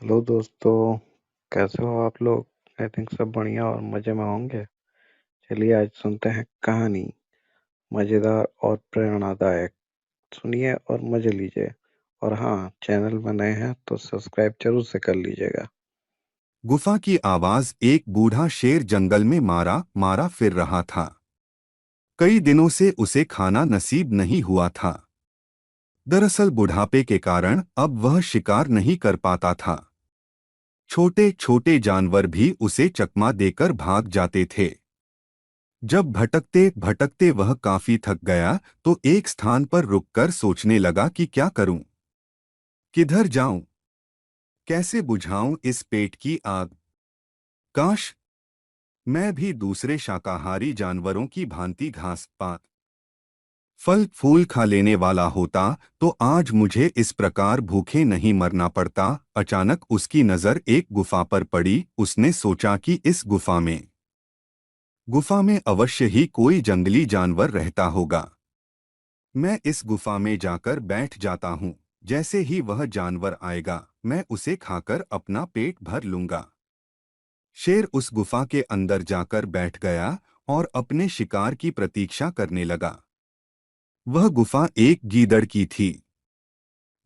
Hello दोस्तों। कैसे हो आप लोग? आई थिंक सब बढ़िया और मज़े में होंगे। चलिए आज सुनते हैं कहानी, मज़ेदार और प्रेरणादायक। सुनिए और मज़े लीजिए। और हाँ, चैनल में नए हैं तो सब्सक्राइब जरूर से कर लीजिएगा। गुफा की आवाज। एक बूढ़ा शेर जंगल में मारा मारा फिर रहा था। कई दिनों से उसे खाना नसीब नहीं हुआ था। दरअसल बुढ़ापे के कारण अब वह शिकार नहीं कर पाता था। छोटे छोटे जानवर भी उसे चकमा देकर भाग जाते थे। जब भटकते भटकते वह काफी थक गया तो एक स्थान पर रुककर सोचने लगा कि क्या करूं, किधर जाऊं, कैसे बुझाऊं इस पेट की आग। काश मैं भी दूसरे शाकाहारी जानवरों की भांति घास पात फल फूल खा लेने वाला होता तो आज मुझे इस प्रकार भूखे नहीं मरना पड़ता। अचानक उसकी नज़र एक गुफा पर पड़ी। उसने सोचा कि इस गुफा में अवश्य ही कोई जंगली जानवर रहता होगा। मैं इस गुफा में जाकर बैठ जाता हूँ। जैसे ही वह जानवर आएगा मैं उसे खाकर अपना पेट भर लूंगा। शेर उस गुफा के अंदर जाकर बैठ गया और अपने शिकार की प्रतीक्षा करने लगा। वह गुफा एक गीदड़ की थी।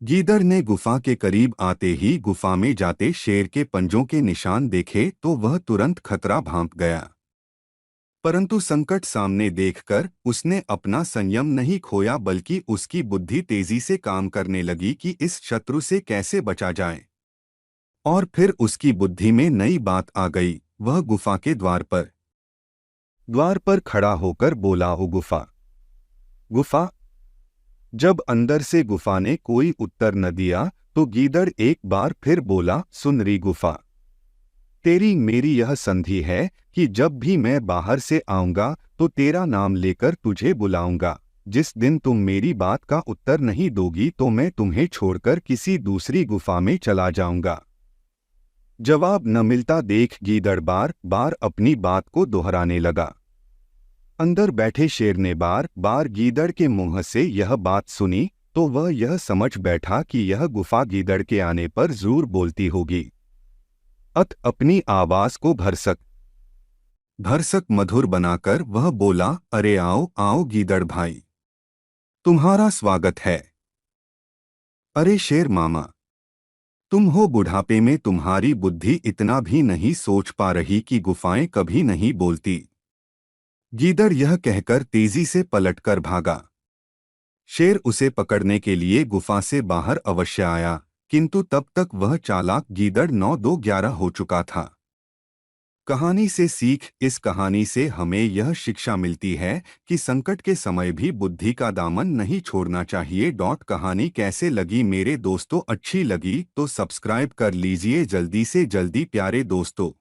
गीदड़ ने गुफा के करीब आते ही गुफा में जाते शेर के पंजों के निशान देखे तो वह तुरंत खतरा भांप गया। परंतु संकट सामने देखकर उसने अपना संयम नहीं खोया, बल्कि उसकी बुद्धि तेजी से काम करने लगी कि इस शत्रु से कैसे बचा जाए। और फिर उसकी बुद्धि में नई बात आ गई। वह गुफा के द्वार पर खड़ा होकर बोला, ओ गुफा गुफा। जब अंदर से गुफा ने कोई उत्तर न दिया तो गीदड़ एक बार फिर बोला, सुन रही गुफा, तेरी मेरी यह संधि है कि जब भी मैं बाहर से आऊंगा तो तेरा नाम लेकर तुझे बुलाऊंगा। जिस दिन तुम मेरी बात का उत्तर नहीं दोगी तो मैं तुम्हें छोड़कर किसी दूसरी गुफा में चला जाऊंगा। जवाब न मिलता देख गीदड़ बार बार अपनी बात को दोहराने लगा। अंदर बैठे शेर ने बार बार गीदड़ के मुंह से यह बात सुनी तो वह यह समझ बैठा कि यह गुफा गीदड़ के आने पर जरूर बोलती होगी। अत अपनी आवाज को भरसक भरसक मधुर बनाकर वह बोला, अरे आओ आओ गीदड़ भाई, तुम्हारा स्वागत है। अरे शेर मामा, तुम हो बुढ़ापे में, तुम्हारी बुद्धि इतना भी नहीं सोच पा रही कि गुफाएं कभी नहीं बोलती। गीदड़ यह कहकर तेजी से पलटकर भागा। शेर उसे पकड़ने के लिए गुफा से बाहर अवश्य आया, किंतु तब तक वह चालाक गीदड़ 9-2-11 हो चुका था। कहानी से सीख। इस कहानी से हमें यह शिक्षा मिलती है कि संकट के समय भी बुद्धि का दामन नहीं छोड़ना चाहिए। कहानी कैसे लगी मेरे दोस्तों? अच्छी लगी तो सब्सक्राइब कर लीजिए जल्दी से जल्दी प्यारे दोस्तों।